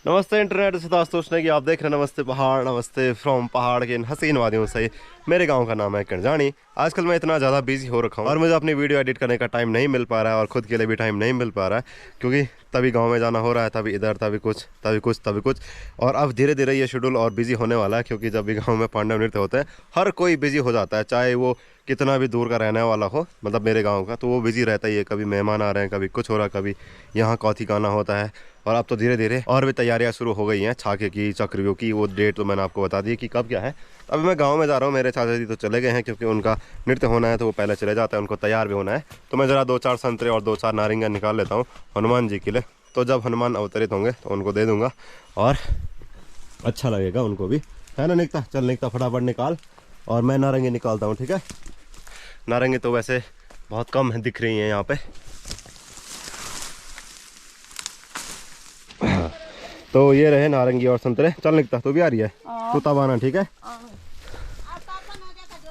नमस्ते इंटरनेट से दोस्तों ने कि आप देख रहे हैं नमस्ते पहाड़, नमस्ते फ्रॉम पहाड़ के इन हसीन वादियों से। मेरे गांव का नाम है करजानी। आजकल मैं इतना ज़्यादा बिजी हो रखा हूँ और मुझे अपनी वीडियो एडिट करने का टाइम नहीं मिल पा रहा है और ख़ुद के लिए भी टाइम नहीं मिल पा रहा है, क्योंकि तभी गांव में जाना हो रहा है, तभी इधर, तभी कुछ, तभी कुछ, तभी कुछ। और अब धीरे धीरे ये शेड्यूल और बिजी होने वाला है, क्योंकि जब भी गाँव में पांडव नृत्य होते हैं हर कोई बिजी हो जाता है, चाहे वो कितना भी दूर का रहने वाला हो, मतलब मेरे गांव का, तो वो बिजी रहता ही है। कभी मेहमान आ रहे हैं, कभी कुछ हो रहा है, कभी यहाँ कौथी गाना होता है। और अब तो धीरे धीरे और भी तैयारियां शुरू हो गई हैं, छाके की, चक्रियों की। वो डेट तो मैंने आपको बता दी कि कब क्या है। अभी मैं गांव में जा रहा हूँ, मेरे चाचा जी तो चले गए हैं, क्योंकि उनका नृत्य होना है तो वो पहले चले जाते हैं, उनको तैयार भी होना है। तो मैं ज़रा 2-4 संतरे और 2-4 नारंगियाँ निकाल लेता हूँ हनुमान जी के लिए। तो जब हनुमान अवतरित होंगे तो उनको दे दूँगा और अच्छा लगेगा उनको भी, है ना। निकता चल, निकता फटाफट निकाल। और मैं नारंगी निकालता हूँ, ठीक है। नारंगी तो वैसे बहुत कम दिख रही हैं यहाँ पे। तो ये रहे नारंगी और संतरे। चल निकता, तू भी आ रही है, तू तब आना, ठीक है।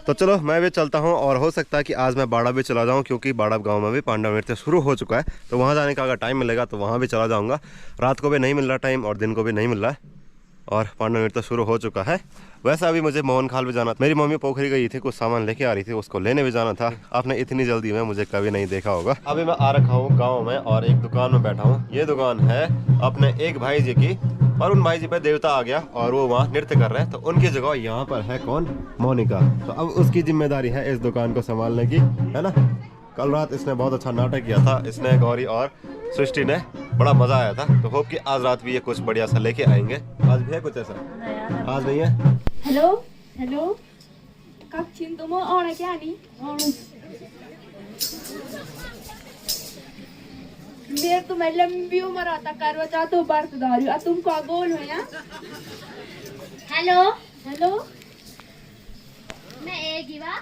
तो चलो मैं भी चलता हूँ, और हो सकता है कि आज मैं बाड़ा भी चला जाऊँ, क्योंकि बाड़ा गांव में भी पांडव नृत्य शुरू हो चुका है। तो वहाँ जाने का अगर टाइम मिलेगा तो वहाँ भी चला जाऊँगा। रात को भी नहीं मिल रहा टाइम और दिन को भी नहीं मिल रहा है, और पांडव नृत्य शुरू हो चुका है। वैसे अभी मुझे मोहन खाल भी जाना था। मेरी मम्मी पोखरी गई थी, कुछ सामान लेके आ रही थी, उसको लेने भी जाना था। आपने इतनी जल्दी में मुझे कभी नहीं देखा होगा। अभी मैं आ रखा हूँ गांव में और एक दुकान में बैठा हूँ। ये दुकान है अपने एक भाई जी की, और उन भाई जी पे देवता आ गया और वो वहाँ नृत्य कर रहे हैं। तो उनकी जगह यहाँ पर है कौन, मोनिका। तो अब उसकी जिम्मेदारी है इस दुकान को संभालने की, है ना। कल रात इसने बहुत अच्छा नाटक किया था, इसने, गौरी और सृष्टि ने, बड़ा मजा आया था। तो होप कि आज रात भी ये कुछ बढ़िया सा लेके आएंगे। आज भी है कुछ ऐसा? आज नहीं है। हेलो हेलो, कब चिन तुम और क्या नहीं मेरे तुम्हें लंबी उम्र आता करवा चाहते हो बर्तदारी, और तुम क्या बोल हो यहाँ। हेलो हेलो, मैं एक ही बा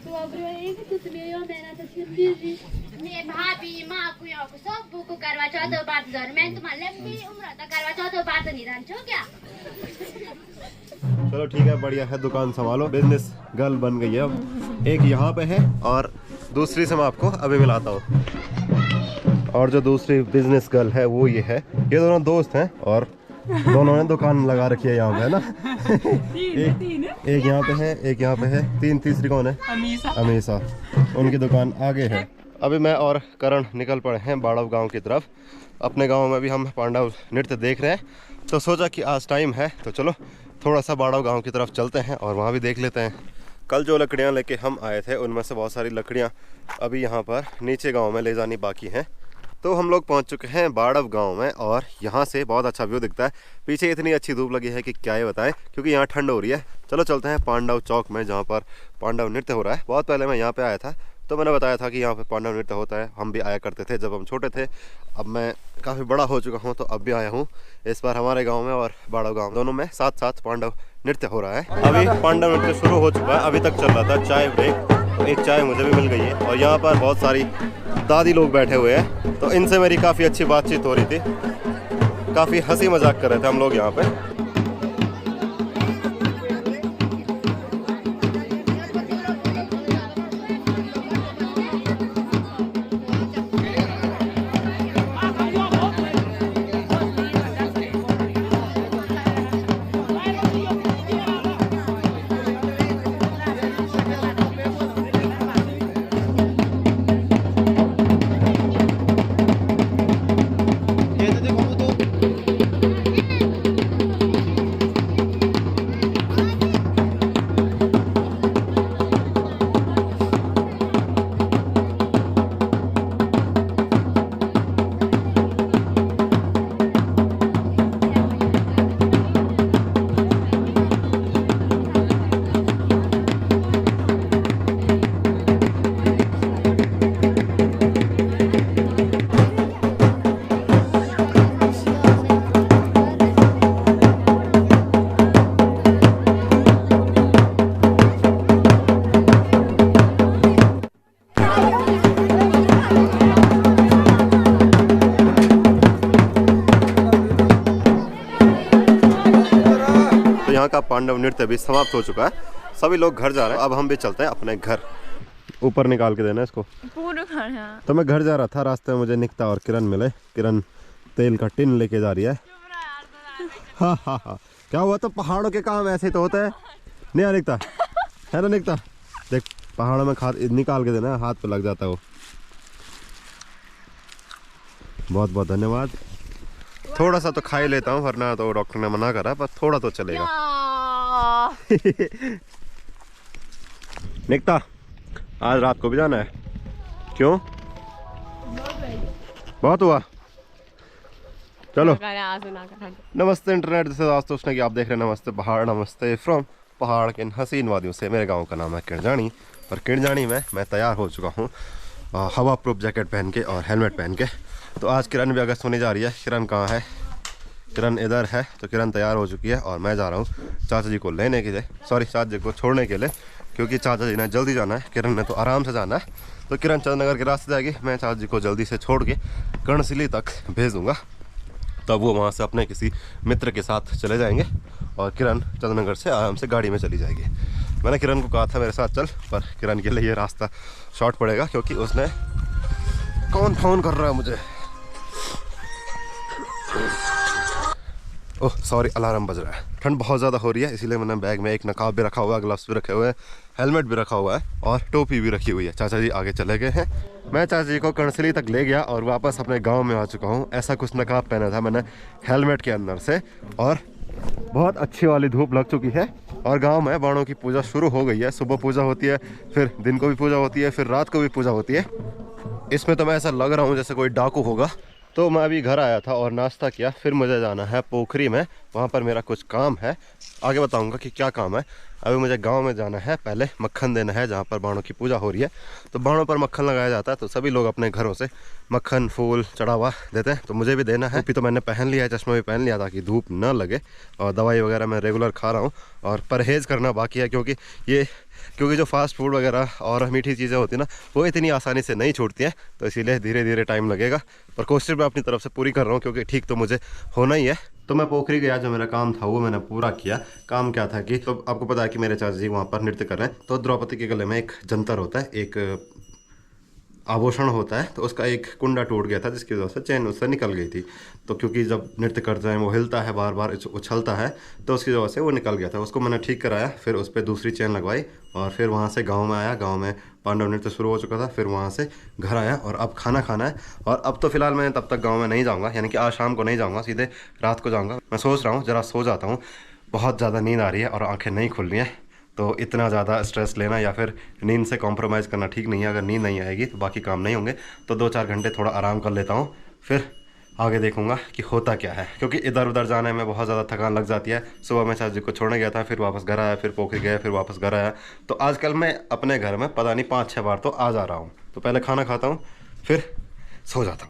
तो अब एक तुझमें यो मैंने तो छिंदी जी मैं भाभी माँ को यहाँ को सब बुक करवा चाहते हो बर्तदारी। मैं तुम्हारी लंबी उम्र आता करवा चाहते हो बात नहीं जानते हो क्या। चलो ठीक है, बढ़िया है, दुकान संभालो, बिजनेस गर्ल बन गई है अब। एक यहाँ पे है और दूसरी से मैं आपको अभी मिलाता हूँ। और जो दूसरी बिजनेस गर्ल है वो ये है। ये दोनों दोस्त हैं और दोनों ने दुकान लगा रखी है यहाँ पे, है ना। एक यहाँ पे है, एक यहाँ पे है, तीसरी कौन है? अमीसा। उनकी दुकान आगे है। अभी मैं और करण निकल पड़े हैं बाड़व गांव की तरफ। अपने गांव में भी हम पांडव नृत्य देख रहे हैं, तो सोचा कि आज टाइम है तो चलो थोड़ा सा बाड़व गांव की तरफ चलते हैं और वहाँ भी देख लेते हैं। कल जो लकड़ियाँ लेके हम आए थे उनमें से बहुत सारी लकड़ियाँ अभी यहाँ पर नीचे गाँव में ले जानी बाकी हैं। तो हम लोग पहुंच चुके हैं बाड़व गांव में, और यहाँ से बहुत अच्छा व्यू दिखता है। पीछे इतनी अच्छी धूप लगी है कि क्या ही बताएं, क्योंकि यहाँ ठंड हो रही है। चलो चलते हैं पांडव चौक में, जहाँ पर पांडव नृत्य हो रहा है। बहुत पहले मैं यहाँ पे आया था, तो मैंने बताया था कि यहाँ पे पांडव नृत्य होता है। हम भी आया करते थे जब हम छोटे थे। अब मैं काफ़ी बड़ा हो चुका हूँ तो अब भी आया हूँ। इस बार हमारे गाँव में और बाड़व गाँव दोनों में साथ साथ पांडव नृत्य हो रहा है। अभी पांडव नृत्य शुरू हो चुका है, अभी तक चल रहा था चाय ब्रेक। तो एक चाय मुझे भी मिल गई है, और यहाँ पर बहुत सारी दादी लोग बैठे हुए हैं, तो इनसे मेरी काफ़ी अच्छी बातचीत हो रही थी। काफ़ी हंसी मजाक कर रहे थे हम लोग यहाँ पे। यहाँ का पांडव नृत्य भी समाप्त हो चुका है। सभी लोग घर जा रहे हैं, अब हम भी चलते हैं अपने घर। ऊपर निकाल के देना इसको पूरा खाना। तो मैं घर जा रहा था, रास्ते में मुझे निकता और किरण मिले। किरण तेल का टिन लेके जा रही है। हाँ हाँ हाँ, क्या हुआ? तो पहाड़ों के काम ऐसे तो होता है, नहीं निकता है ना? निकता देख, पहाड़ों में खाद निकाल के देना, हाथ पे लग जाता है वो। बहुत बहुत धन्यवाद। थोड़ा सा तो खा ही लेता हूँ, वरना तो डॉक्टर ने मना करा, पर थोड़ा तो चलेगा। निकता आज रात को भी जाना है? क्यों? बहुत हुआ। चलो नमस्ते इंटरनेट, जैसे दोस्तों उसने कि आप देख रहे हैं नमस्ते पहाड़, नमस्ते फ्रॉम पहाड़ के इन हसीन वादियों से। मेरे गांव का नाम है किरजानी, और किरजानी में मैं तैयार हो चुका हूँ हवा प्रूफ जैकेट पहन के और हेलमेट पहन के। तो आज किरण भी अगस्त होने जा रही है। किरण कहाँ है? किरण इधर है। तो किरण तैयार हो चुकी है और मैं जा रहा हूँ चाचा जी को लेने के लिए, सॉरी चाचा जी को छोड़ने के लिए, क्योंकि चाचा जी ने जल्दी जाना है, किरण ने तो आराम से जाना है। तो किरण चंदनगर के रास्ते जाएगी, मैं चाचा जी को जल्दी से छोड़ के कर्णसिली तक भेज दूँगा। तब वो वहाँ से अपने किसी मित्र के साथ चले जाएंगे और किरण चंदनगर से आराम से गाड़ी में चली जाएगी। मैंने किरण को कहा था मेरे साथ चल, पर किरण के लिए ये रास्ता शॉर्ट पड़ेगा, क्योंकि उसने कौन फोन कर रहा है मुझे? ओह सॉरी, अलार्म बज रहा है। ठंड बहुत ज़्यादा हो रही है, इसीलिए मैंने बैग में एक नकाब भी रखा हुआ है, ग्लव्स भी रखे हुए हैं, हेलमेट भी रखा हुआ है और टोपी भी रखी हुई है। चाचा जी आगे चले गए हैं। मैं चाचा जी को कर्णसिली तक ले गया और वापस अपने गांव में आ चुका हूं। ऐसा कुछ नकाब पहना था मैंने हेलमेट के अंदर से, और बहुत अच्छी वाली धूप लग चुकी है। और गांव में बाणों की पूजा शुरू हो गई है। सुबह पूजा होती है, फिर दिन को भी पूजा होती है, फिर रात को भी पूजा होती है। इसमें तो मैं ऐसा लग रहा हूँ जैसे कोई डाकू होगा। तो मैं अभी घर आया था और नाश्ता किया, फिर मुझे जाना है पोखरी में, वहाँ पर मेरा कुछ काम है, आगे बताऊंगा कि क्या काम है। अभी मुझे गांव में जाना है, पहले मक्खन देना है जहाँ पर बाणों की पूजा हो रही है। तो बाणों पर मक्खन लगाया जाता है, तो सभी लोग अपने घरों से मक्खन फूल चढ़ावा देते हैं, तो मुझे भी देना है। टोपी तो मैंने पहन लिया है, चश्मा भी पहन लिया ताकि धूप न लगे, और दवाई वगैरह मैं रेगुलर खा रहा हूँ, और परहेज़ करना बाकी है, क्योंकि जो फास्ट फूड वगैरह और मीठी चीज़ें होती हैं ना, वो इतनी आसानी से नहीं छूटती हैं, तो इसीलिए धीरे धीरे टाइम लगेगा। पर कोशिश मैं अपनी तरफ से पूरी कर रहा हूँ, क्योंकि ठीक तो मुझे होना ही है। तो मैं पोखरी गया, जो मेरा काम था वो मैंने पूरा किया। काम क्या था कि, तो आपको पता है कि मेरे चाचा जी वहाँ पर नृत्य कर रहे हैं। तो द्रौपदी के गले में एक जंतर होता है, एक आभूषण होता है, तो उसका एक कुंडा टूट गया था, जिसकी वजह से चैन उससे निकल गई थी। तो क्योंकि जब नृत्य करते हैं वो हिलता है, बार बार उछलता है, तो उसकी वजह से वो निकल गया था। उसको मैंने ठीक कराया, फिर उस पर दूसरी चैन लगवाई, और फिर वहाँ से गांव में आया। गांव में पांडव नृत्य शुरू हो चुका था। फिर वहाँ से घर आया और अब खाना खाना है। और अब तो फिलहाल मैं तब तक गाँव में नहीं जाऊँगा, यानी कि आज शाम को नहीं जाऊँगा, सीधे रात को जाऊँगा। मैं सोच रहा हूँ ज़रा सो जाता हूँ, बहुत ज़्यादा नींद आ रही है और आँखें नहीं खुल रही हैं। तो इतना ज़्यादा स्ट्रेस लेना या फिर नींद से कॉम्प्रोमाइज़ करना ठीक नहीं है। अगर नींद नहीं आएगी तो बाकी काम नहीं होंगे। तो 2-4 घंटे थोड़ा आराम कर लेता हूँ, फिर आगे देखूंगा कि होता क्या है, क्योंकि इधर उधर जाने में बहुत ज़्यादा थकान लग जाती है। सुबह मैं चाचा जी को छोड़ने गया था, फिर वापस घर आया, फिर पोखरी गया, फिर वापस घर आया। तो आजकल मैं अपने घर में पता नहीं 5-6 बार तो आ जा रहा हूँ। तो पहले खाना खाता हूँ, फिर सो जाता हूँ।